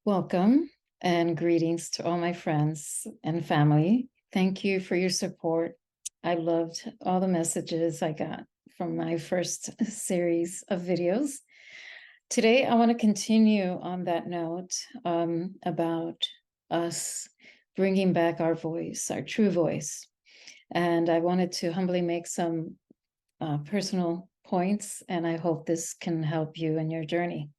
Welcome and greetings to all my friends and family. Thank you for your support. I loved all the messages I got from my first series of videos. Today, I want to continue on that note about us bringing back our voice, our true voice. And I wanted to humbly make some personal points, and I hope this can help you in your journey.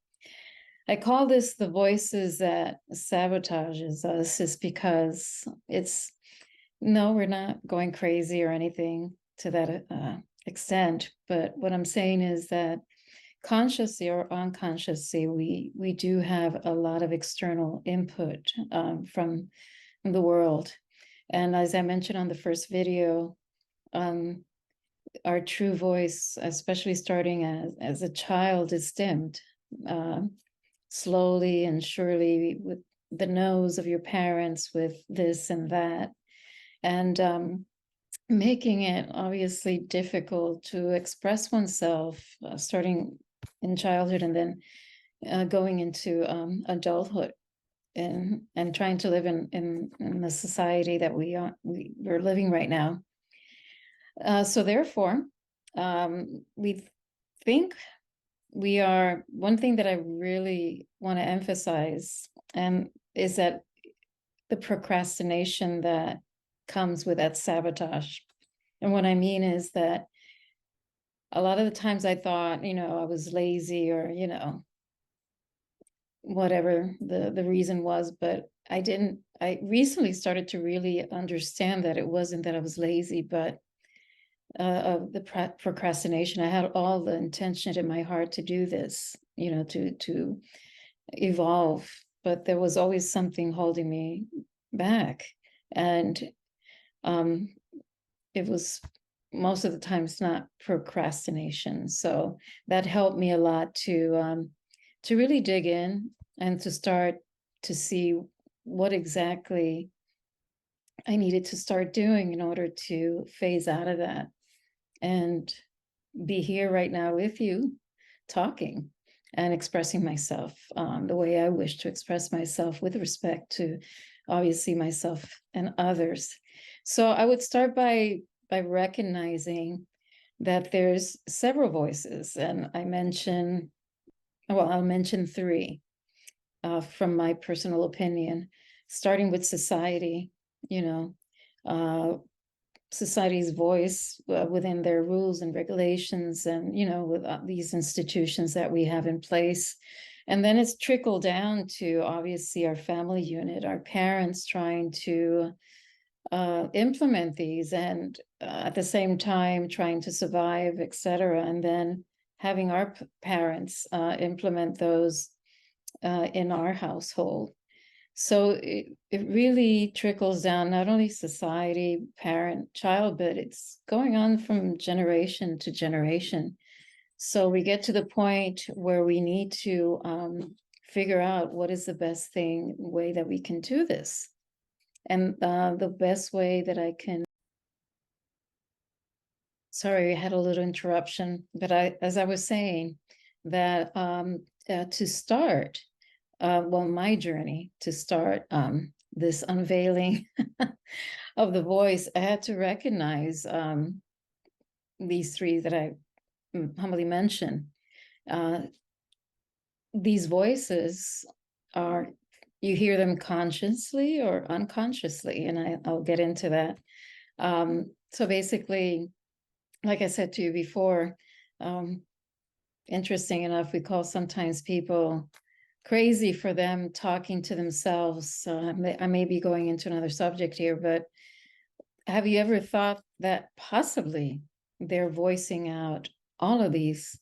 I call this the voices that sabotages us, is because no, we're not going crazy or anything to that extent. But what I'm saying is that consciously or unconsciously, we do have a lot of external input from the world. And as I mentioned on the first video, our true voice, especially starting as a child, is dimmed. Slowly and surely, with the nose of your parents, with this and that, and making it obviously difficult to express oneself, starting in childhood and then going into adulthood, and trying to live in the society that we're living right now. So therefore, we think we are, one thing that I really want to emphasize is that the procrastination that comes with that sabotage. And what I mean is that a lot of the times I thought, I was lazy, or, whatever the reason was, but I recently started to really understand that it wasn't that I was lazy, but of the procrastination. I had all the intention in my heart to do this, to evolve, but there was always something holding me back. And it was most of the times not procrastination. So that helped me a lot to really dig in and to start to see what exactly I needed to start doing in order to phase out of that and be here right now with you, talking and expressing myself the way I wish to express myself, with respect to obviously myself and others. So I would start by recognizing that there's several voices, and I'll mention three from my personal opinion, starting with society. Society's voice within their rules and regulations, and with these institutions that we have in place. And then it's trickled down to obviously our family unit, our parents trying to implement these, and at the same time trying to survive, etc. And then having our parents implement those in our household. So it really trickles down, not only society, parent, child, but it's going on from generation to generation. So we get to the point where we need to figure out what is the best way that we can do this. And the best way that I can, sorry, I had a little interruption, but as I was saying, that to start, my journey to start this unveiling of the voice, I had to recognize these three that I humbly mentioned. These voices are, you hear them consciously or unconsciously, and I'll get into that. So basically, like I said to you before, interesting enough, we call sometimes people crazy for them talking to themselves. I may be going into another subject here, but have you ever thought that possibly they're voicing out all of these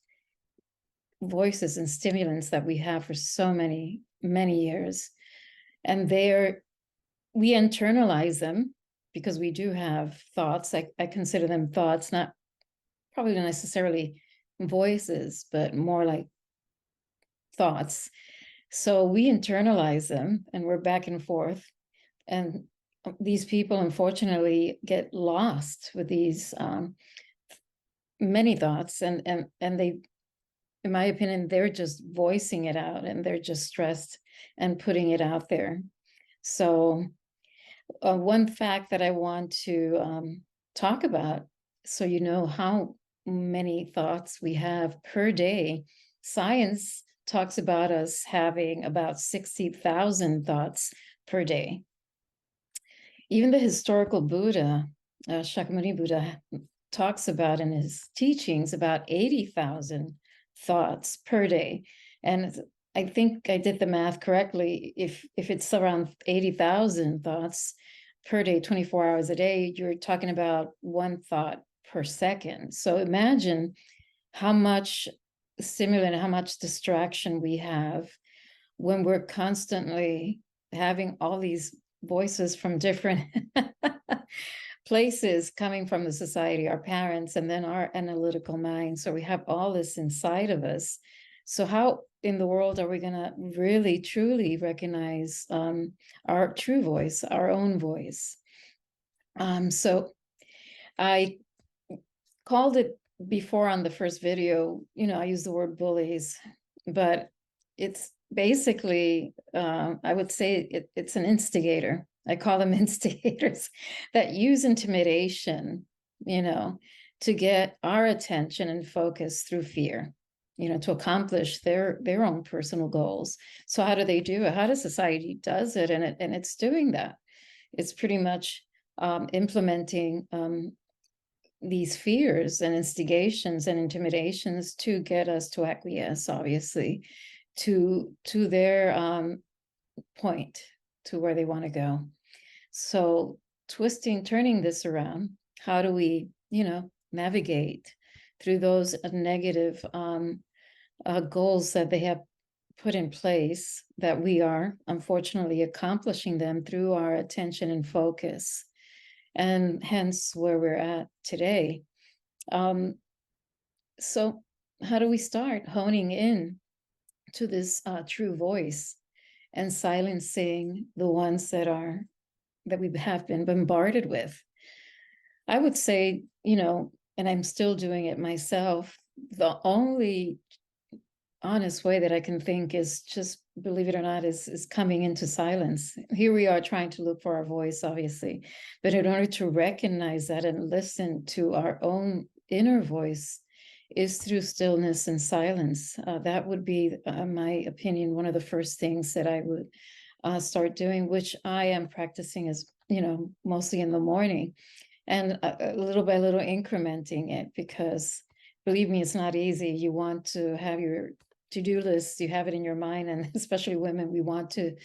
voices and stimulants that we have for so many years, and we internalize them because we do have thoughts. I consider them thoughts, not probably necessarily voices, but more like thoughts. So we internalize them, and we're back and forth. And these people, unfortunately, get lost with these many thoughts, and they in my opinion, they're just voicing it out and they're just stressed and putting it out there. So one fact that I want to talk about, so you know how many thoughts we have per day. Science talks about us having about 60,000 thoughts per day. Even the historical Buddha, Shakyamuni Buddha, talks about in his teachings about 80,000 thoughts per day. And I think I did the math correctly. If it's around 80,000 thoughts per day, 24 hours a day, you're talking about one thought per second. So imagine how much stimulant, how much distraction we have when we're constantly having all these voices from different places coming from the society, our parents, and then our analytical mind. So we have all this inside of us. So how in the world are we going to really truly recognize our true voice, our own voice? So I called it before on the first video, I use the word bullies, but it's basically, I would say it's an instigator. I call them instigators that use intimidation, to get our attention and focus through fear, to accomplish their own personal goals. So how do they do it? How does society does it? And it's doing that. It's pretty much implementing these fears and instigations and intimidations to get us to acquiesce, obviously, to their point, to where they want to go. So turning this around, how do we, navigate through those negative goals that they have put in place, that we are unfortunately accomplishing them through our attention and focus, and hence where we're at today. So how do we start honing in to this true voice and silencing the ones that we have been bombarded with? I would say, and I'm still doing it myself, the only honest way that I can think is just, believe it or not, is coming into silence. Here we are trying to look for our voice, obviously, but in order to recognize that and listen to our own inner voice is through stillness and silence. That would be, my opinion, one of the first things that I would start doing, which I am practicing as, mostly in the morning, and little by little incrementing it, because believe me, it's not easy. You want to have your to-do list, you have it in your mind, and especially women, we want to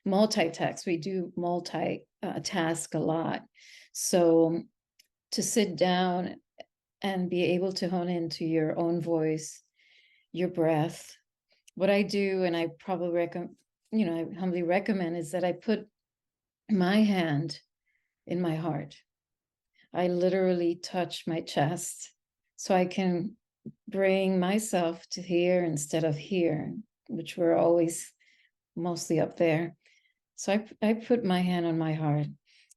multitask. We do multitask a lot. So to sit down and be able to hone into your own voice, your breath. What I do, and I probably I humbly recommend, is that I put my hand in my heart. I literally touch my chest so I can bring myself to here instead of here, which we're always mostly up there. So I put my hand on my heart.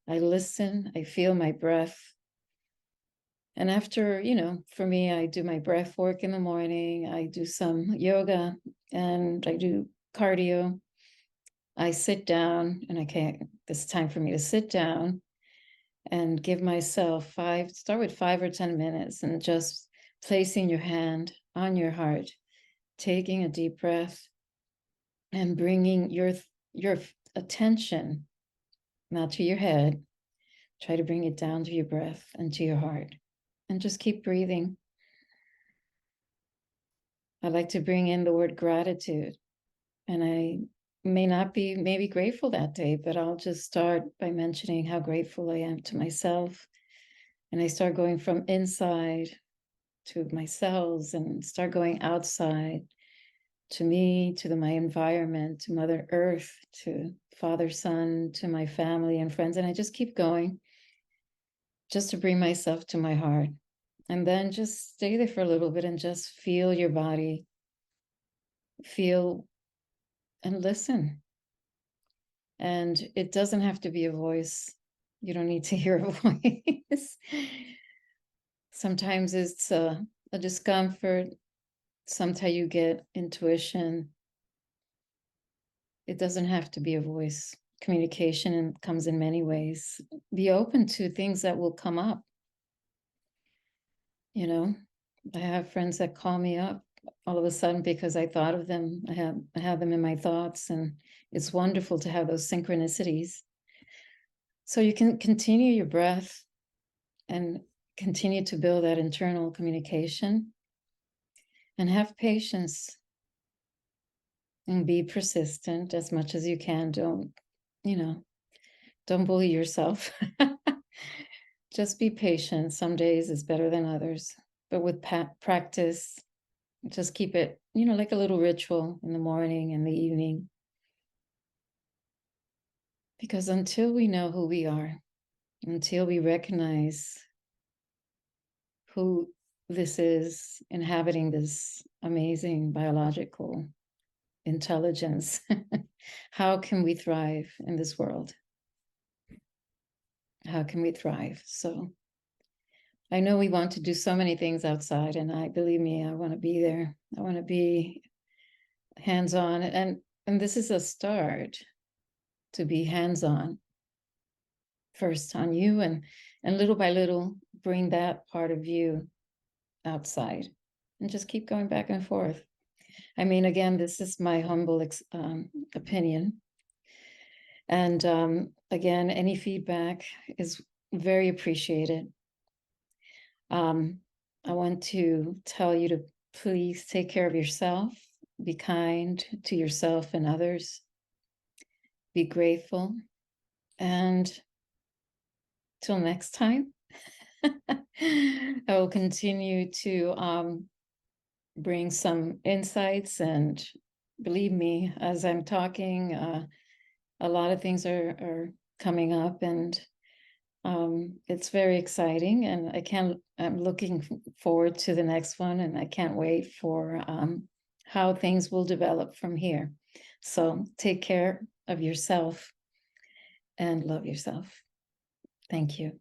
I listen, I feel my breath. And after, for me, I do my breath work in the morning. I do some yoga and I do cardio. I sit down and it's time for me to sit down and give myself start with 5 or 10 minutes and just placing your hand on your heart, taking a deep breath and bringing your attention, not to your head, try to bring it down to your breath and to your heart, and just keep breathing. I like to bring in the word gratitude, and I may not be maybe grateful that day, but I'll just start by mentioning how grateful I am to myself. And I start going from inside to my cells and start going outside to me, to my environment, to Mother Earth, to Father, Son, to my family and friends. And I just keep going just to bring myself to my heart. And then just stay there for a little bit and just feel your body, feel and listen. And it doesn't have to be a voice. You don't need to hear a voice. Sometimes it's a discomfort. Sometimes you get intuition. It doesn't have to be a voice. Communication comes in many ways. Be open to things that will come up. You know, I have friends that call me up all of a sudden because I thought of them. I have them in my thoughts, and it's wonderful to have those synchronicities. So you can continue your breath and continue to build that internal communication, and have patience and be persistent as much as you can. Don't, don't bully yourself. Just be patient. Some days is better than others, but with practice, just keep it, like a little ritual in the morning and the evening. Because until we know who we are, until we recognize who this is inhabiting this amazing biological intelligence, how can we thrive in this world? How can we thrive? So I know we want to do so many things outside, and believe me, I want to be there. I want to be hands-on, and this is a start, to be hands-on first on you, and little by little bring that part of you outside, and just keep going back and forth. I mean, again, this is my humble opinion, and again, any feedback is very appreciated. I want to tell you to please take care of yourself, be kind to yourself and others, be grateful, and till next time, I will continue to bring some insights, and believe me, as I'm talking, a lot of things are coming up, and it's very exciting, and I'm looking forward to the next one, and I can't wait for how things will develop from here. So take care of yourself and love yourself. Thank you.